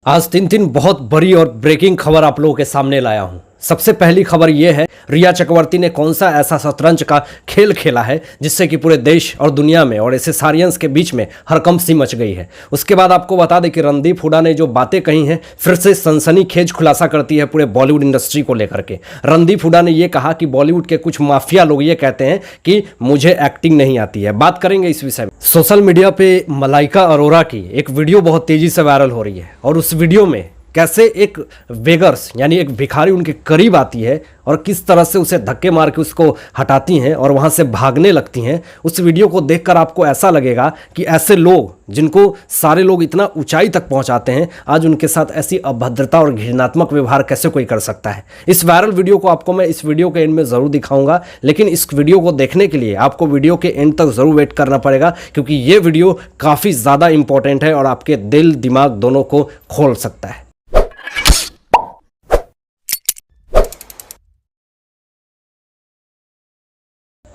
आज तीन बहुत बड़ी और ब्रेकिंग खबर आप लोगों के सामने लाया हूं। सबसे पहली खबर यह है, रिया चक्रवर्ती ने कौन सा ऐसा शतरंज का खेल खेला है जिससे कि पूरे देश और दुनिया में और एसेसारियंस के बीच में हड़कंप सी मच गई है। उसके बाद आपको बता दें कि रणदीप हुड्डा ने जो बातें कही हैं फिर से सनसनीखेज खुलासा करती है पूरे बॉलीवुड इंडस्ट्री को लेकर के। रणदीप हुड्डा ने यह कहा कि बॉलीवुड के कुछ माफिया लोग ये कहते हैं कि मुझे एक्टिंग नहीं आती है। बात करेंगे इस विषय में। सोशल मीडिया पे मलाइका अरोरा की एक वीडियो बहुत तेजी से वायरल हो रही है और उस वीडियो में कैसे एक बेगर्स यानी एक भिखारी उनके करीब आती है और किस तरह से उसे धक्के मार के उसको हटाती हैं और वहां से भागने लगती हैं। उस वीडियो को देखकर आपको ऐसा लगेगा कि ऐसे लोग जिनको सारे लोग इतना ऊंचाई तक पहुंचाते हैं, आज उनके साथ ऐसी अभद्रता और घृणात्मक व्यवहार कैसे कोई कर सकता है। इस वायरल वीडियो को आपको मैं इस वीडियो के एंड में ज़रूर दिखाऊंगा, लेकिन इस वीडियो को देखने के लिए आपको वीडियो के एंड तक ज़रूर वेट करना पड़ेगा, क्योंकि ये वीडियो काफ़ी ज़्यादा इंपॉर्टेंट है और आपके दिल दिमाग दोनों को खोल सकता है।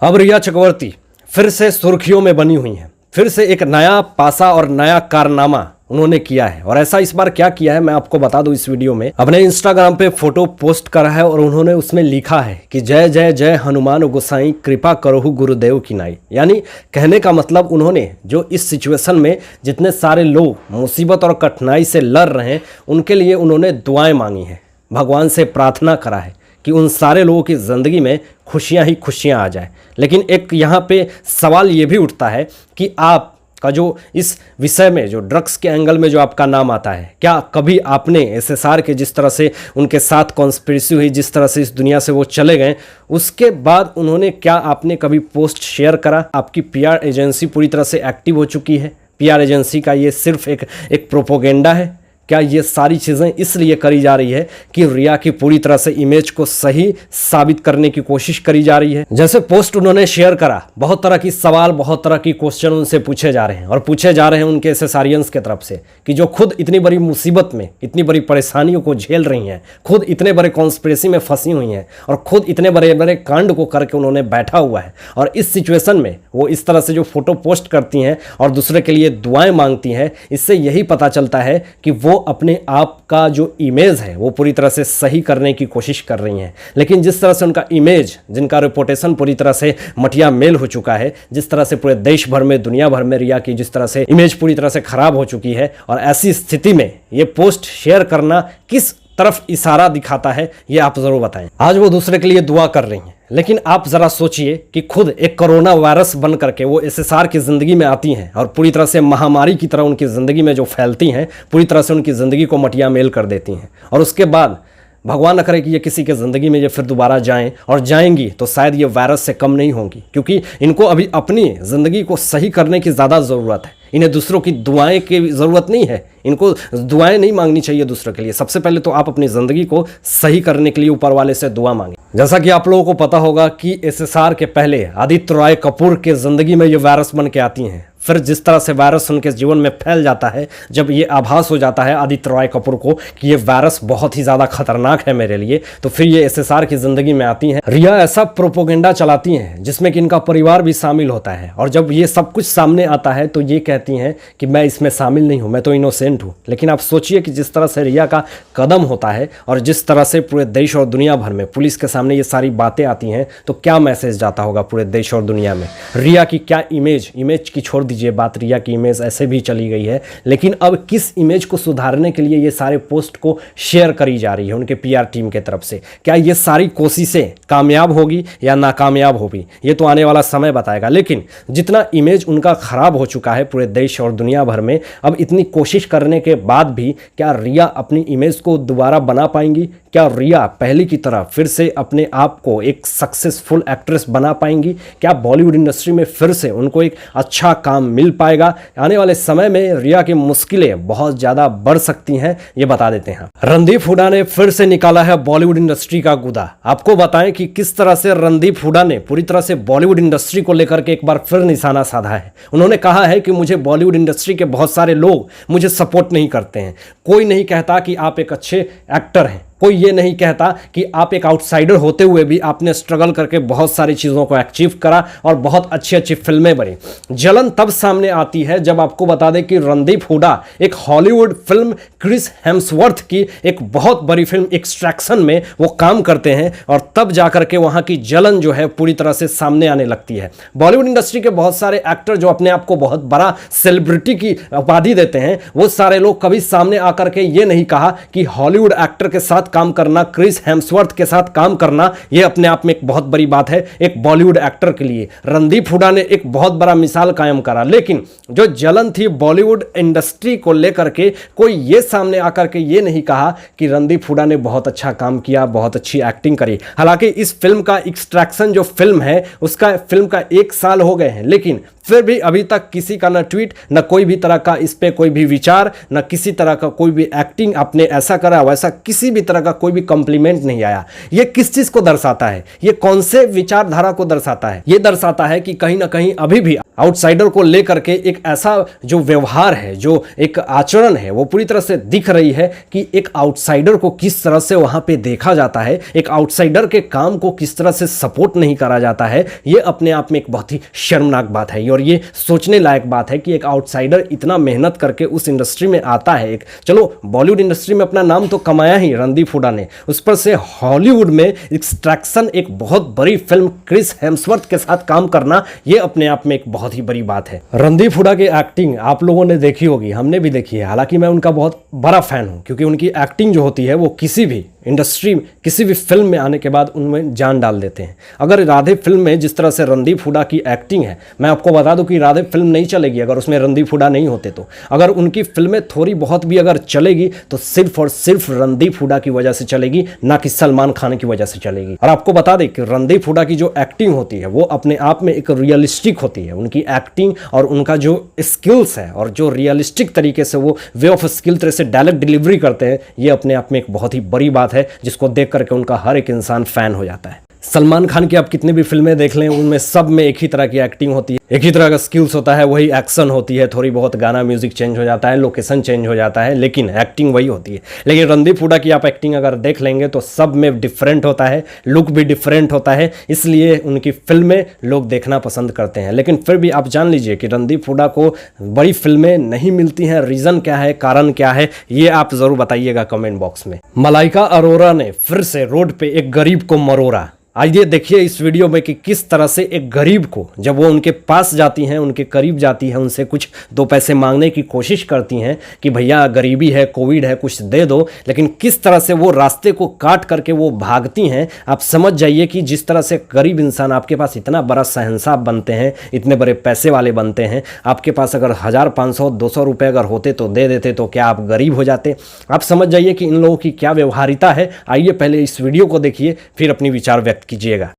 अब रिया चक्रवर्ती फिर से सुर्खियों में बनी हुई हैं। फिर से एक नया पासा और नया कारनामा उन्होंने किया है और ऐसा इस बार क्या किया है मैं आपको बता दूं। इस वीडियो में अपने इंस्टाग्राम पे फोटो पोस्ट करा है और उन्होंने उसमें लिखा है कि जय जय जय हनुमान गोसाई कृपा करोहु गुरुदेव की नाई। यानी कहने का मतलब उन्होंने जो इस सिचुएशन में जितने सारे लोग मुसीबत और कठिनाई से लड़ रहे हैं उनके लिए उन्होंने दुआएं मांगी हैं, भगवान से प्रार्थना करा है कि उन सारे लोगों की ज़िंदगी में खुशियां ही खुशियां आ जाए। लेकिन एक यहाँ पे सवाल ये भी उठता है कि आपका जो इस विषय में जो ड्रग्स के एंगल में जो आपका नाम आता है, क्या कभी आपने एसएसआर के जिस तरह से उनके साथ कॉन्स्पिरेसी हुई, जिस तरह से इस दुनिया से वो चले गए, उसके बाद उन्होंने क्या आपने कभी पोस्ट शेयर करा? आपकी पीआर एजेंसी पूरी तरह से एक्टिव हो चुकी है। पीआर एजेंसी का ये सिर्फ एक प्रोपोगेंडा है। क्या ये सारी चीज़ें इसलिए करी जा रही है कि रिया की पूरी तरह से इमेज को सही साबित करने की कोशिश करी जा रही है? जैसे पोस्ट उन्होंने शेयर करा, बहुत तरह की सवाल, बहुत तरह की क्वेश्चन उनसे पूछे जा रहे हैं और पूछे जा रहे हैं उनके एसेसारियंस के तरफ से कि जो खुद इतनी बड़ी मुसीबत में, इतनी बड़ी परेशानियों को झेल रही हैं, खुद इतने बड़े कॉन्स्पिरेसी में फंसी हुई हैं और खुद इतने बड़े बड़े कांड को करके उन्होंने बैठा हुआ है, और इस सिचुएशन में वो इस तरह से जो फोटो पोस्ट करती हैं और दूसरे के लिए दुआएं मांगती हैं, इससे यही पता चलता है कि वो अपने आप का जो इमेज है वो पूरी तरह से सही करने की कोशिश कर रही हैं। लेकिन जिस तरह से उनका इमेज, जिनका रेपुटेशन पूरी तरह से मटिया मेल हो चुका है, जिस तरह से पूरे देश भर में, दुनिया भर में रिया की जिस तरह से इमेज पूरी तरह से खराब हो चुकी है, और ऐसी स्थिति में ये पोस्ट शेयर करना किस तरफ इशारा दिखाता है, ये आप जरूर बताएं। आज वो दूसरे के लिए दुआ कर रही हैं, लेकिन आप जरा सोचिए कि खुद एक कोरोना वायरस बन करके वो एसएसआर की ज़िंदगी में आती हैं और पूरी तरह से महामारी की तरह उनकी ज़िंदगी में जो फैलती हैं, पूरी तरह से उनकी ज़िंदगी को मटिया मेल कर देती हैं। और उसके बाद भगवान न करे कि ये किसी के ज़िंदगी में ये फिर दोबारा जाएं, और जाएंगी तो शायद ये वायरस से कम नहीं होंगी, क्योंकि इनको अभी अपनी ज़िंदगी को सही करने की ज़्यादा ज़रूरत है। इन्हें दूसरों की दुआएं की ज़रूरत नहीं है, इनको दुआएं नहीं मांगनी चाहिए दूसरों के लिए। सबसे पहले तो आप अपनी ज़िंदगी को सही करने के लिए ऊपर वाले से दुआ मांगें। जैसा कि आप लोगों को पता होगा कि एसएसआर के पहले आदित्य रॉय कपूर के ज़िंदगी में ये वायरस बन के आती हैं। फिर जिस तरह से वायरस उनके जीवन में फैल जाता है, जब ये आभास हो जाता है आदित्य रॉय कपूर को कि ये वायरस बहुत ही ज़्यादा खतरनाक है मेरे लिए, तो फिर ये एसएसआर की ज़िंदगी में आती हैं। रिया ऐसा प्रोपोगेंडा चलाती हैं जिसमें कि इनका परिवार भी शामिल होता है, और जब ये सब कुछ सामने आता है तो ये कहती हैं कि मैं इसमें शामिल नहीं हूँ, मैं तो इनोसेंट हूँ। लेकिन आप सोचिए कि जिस तरह से रिया का कदम होता है और जिस तरह से पूरे देश और दुनिया भर में पुलिस के सामने ये सारी बातें आती हैं, तो क्या मैसेज जाता होगा पूरे देश और दुनिया में। रिया की क्या इमेज की छोड़ दीजिए बात, रिया की इमेज ऐसे भी चली गई है, लेकिन अब किस इमेज को सुधारने के लिए ये सारे पोस्ट को शेयर करी जा रही है उनके पीआर टीम के तरफ से? क्या ये सारी कोशिशें कामयाब होगी या नाकामयाब होगी, ये तो आने वाला समय बताएगा। लेकिन जितना इमेज उनका खराब हो चुका है पूरे देश और दुनिया भर में, अब इतनी कोशिश करने के बाद भी क्या रिया अपनी इमेज को दोबारा बना पाएंगी? क्या रिया पहले की तरह फिर से अपने आप को एक सक्सेसफुल एक्ट्रेस बना पाएंगी? क्या बॉलीवुड इंडस्ट्री में फिर से उनको एक अच्छा काम मिल पाएगा? आने वाले समय में रिया की मुश्किलें बहुत ज़्यादा बढ़ सकती हैं, ये बता देते हैं। रणदीप हुड्डा ने फिर से निकाला है बॉलीवुड इंडस्ट्री का गुदा। आपको बताएं कि किस तरह से रणदीप हुड्डा ने पूरी तरह से बॉलीवुड इंडस्ट्री को लेकर के एक बार फिर निशाना साधा है। उन्होंने कहा है कि मुझे बॉलीवुड इंडस्ट्री के बहुत सारे लोग मुझे सपोर्ट नहीं करते हैं, कोई नहीं कहता कि आप एक अच्छे एक्टर हैं, कोई ये नहीं कहता कि आप एक आउटसाइडर होते हुए भी आपने स्ट्रगल करके बहुत सारी चीज़ों को अचीव करा और बहुत अच्छी अच्छी फिल्में बनी। जलन तब सामने आती है जब आपको बता दें कि रणदीप हुड्डा एक हॉलीवुड फिल्म क्रिस हेम्सवर्थ की एक बहुत बड़ी फिल्म एक्सट्रैक्शन में वो काम करते हैं और तब जाकर के वहाँ की जलन जो है पूरी तरह से सामने आने लगती है। बॉलीवुड इंडस्ट्री के बहुत सारे एक्टर जो अपने आप को बहुत बड़ा सेलिब्रिटी की उपाधि देते हैं, वो सारे लोग कभी सामने आकर के ये नहीं कहा कि हॉलीवुड एक्टर के साथ काम करना, क्रिस हेम्सवर्थ के साथ काम करना, यह अपने आप में एक बहुत बड़ी बात है एक बॉलीवुड एक्टर के लिए। रणदीप हुड्डा ने एक बहुत बड़ा मिसाल कायम करा, लेकिन जो जलन थी बॉलीवुड इंडस्ट्री को लेकर के, कोई ये सामने आकर के ये नहीं कहा कि रणदीप हुड्डा ने बहुत अच्छा काम किया, बहुत अच्छी एक्टिंग करी। हालांकि इस फिल्म का एक्सट्रैक्शन जो फिल्म है उसका फिल्म का 1 साल हो गए हैं, लेकिन फिर भी अभी तक किसी का ना ट्वीट, ना कोई भी तरह का इस पे कोई भी विचार, ना किसी तरह का कोई भी एक्टिंग आपने ऐसा करा वैसा किसी भी तरह का कोई भी कॉम्प्लीमेंट नहीं आया। ये किस चीज को दर्शाता है? ये कौन से विचारधारा को दर्शाता है? ये दर्शाता है कि कहीं ना कहीं अभी भी आउटसाइडर को लेकर के एक ऐसा जो व्यवहार है, जो एक आचरण है, वो पूरी तरह से दिख रही है कि एक आउटसाइडर को किस तरह से वहां पे देखा जाता है, एक आउटसाइडर के काम को किस तरह से सपोर्ट नहीं करा जाता है। ये अपने आप में एक बहुत ही शर्मनाक बात है और ये सोचने लायक बात है कि एक आउटसाइडर इतना मेहनत करके उस इंडस्ट्री में आता है। एक चलो बॉलीवुड इंडस्ट्री में अपना नाम तो कमाया ही रणदीप हुड्डा ने, उस पर से हॉलीवुड में एक्सट्रैक्शन एक बहुत बड़ी फिल्म क्रिस हेम्सवर्थ के साथ काम करना, ये अपने आप में एक बहुत ही बड़ी बात है। रणदीप हुड्डा की एक्टिंग आप लोगों ने देखी होगी, हमने भी देखी है। हालांकि मैं उनका बहुत बड़ा फैन हूं क्योंकि उनकी एक्टिंग जो होती है वो किसी भी इंडस्ट्री किसी भी फिल्म में आने के बाद उनमें जान डाल देते हैं। अगर राधे फिल्म में जिस तरह से रणदीप हुड्डा की एक्टिंग है, मैं आपको बता दूं कि राधे फिल्म नहीं चलेगी अगर उसमें रणदीप हुड्डा नहीं होते तो। अगर उनकी फिल्में थोड़ी बहुत भी अगर चलेगी तो सिर्फ और सिर्फ रणदीप हुड्डा की वजह से चलेगी, ना कि सलमान खान की वजह से चलेगी। और आपको बता दें कि रणदीप हुड्डा की जो एक्टिंग होती है वो अपने आप में एक रियलिस्टिक होती है। उनकी एक्टिंग और उनका जो स्किल्स है और जो रियलिस्टिक तरीके से वो वे ऑफ स्किल तरह से डायलॉग डिलीवरी करते हैं, ये अपने आप में एक बहुत ही बड़ी बात है जिसको देख करके उनका हर एक इंसान फैन हो जाता है। सलमान खान की आप कितनी भी फिल्में देख लें, उनमें सब में एक ही तरह की एक्टिंग होती है, एक ही तरह का स्किल्स होता है, वही एक्शन होती है, थोड़ी बहुत गाना म्यूजिक चेंज हो जाता है, लोकेशन चेंज हो जाता है, लेकिन एक्टिंग वही होती है। लेकिन रणदीप हुड्डा की आप एक्टिंग अगर देख लेंगे तो सब में डिफरेंट होता है, लुक भी डिफरेंट होता है, इसलिए उनकी फिल्में लोग देखना पसंद करते हैं। लेकिन फिर भी आप जान लीजिए कि रणदीप हुड्डा को बड़ी फिल्में नहीं मिलती हैं। रीज़न क्या है, कारण क्या है, ये आप ज़रूर बताइएगा कमेंट बॉक्स में। मलाइका अरोरा ने फिर से रोड पे एक गरीब को मरोड़ा। आइए देखिए इस वीडियो में कि किस तरह से एक गरीब को जब वो उनके पास जाती हैं, उनके करीब जाती हैं, उनसे कुछ 2 पैसे मांगने की कोशिश करती हैं कि भैया गरीबी है, कोविड है, कुछ दे दो, लेकिन किस तरह से वो रास्ते को काट करके वो भागती हैं। आप समझ जाइए कि जिस तरह से गरीब इंसान आपके पास इतना बड़ा शहंशाह बनते हैं, इतने बड़े पैसे वाले बनते हैं, आपके पास अगर 1000, 500, 200 रुपये अगर होते तो दे देते तो क्या आप गरीब हो जाते? आप समझ जाइए कि इन लोगों की क्या व्यवहारिता है। आइए पहले इस वीडियो को देखिए, फिर अपनी विचार व्यक्त कीजिएगा।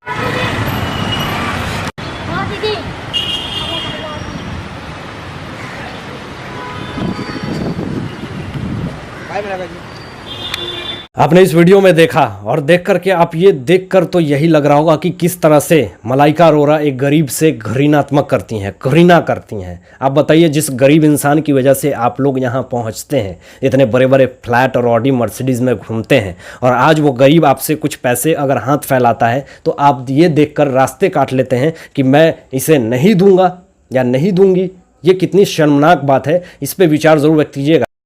आपने इस वीडियो में देखा और देख करके आप ये देखकर तो यही लग रहा होगा कि किस तरह से मलाइका अरोरा एक गरीब से घृणात्मक करती हैं, घृणा करती हैं। आप बताइए, जिस गरीब इंसान की वजह से आप लोग यहाँ पहुँचते हैं, इतने बड़े बड़े फ्लैट और ऑडी मर्सिडीज़ में घूमते हैं, और आज वो गरीब आपसे कुछ पैसे अगर हाथ फैलाता है तो आप ये देखकर रास्ते काट लेते हैं कि मैं इसे नहीं दूंगा या नहीं दूंगी। ये कितनी शर्मनाक बात है, इस पे विचार ज़रूर व्यक्त कीजिएगा।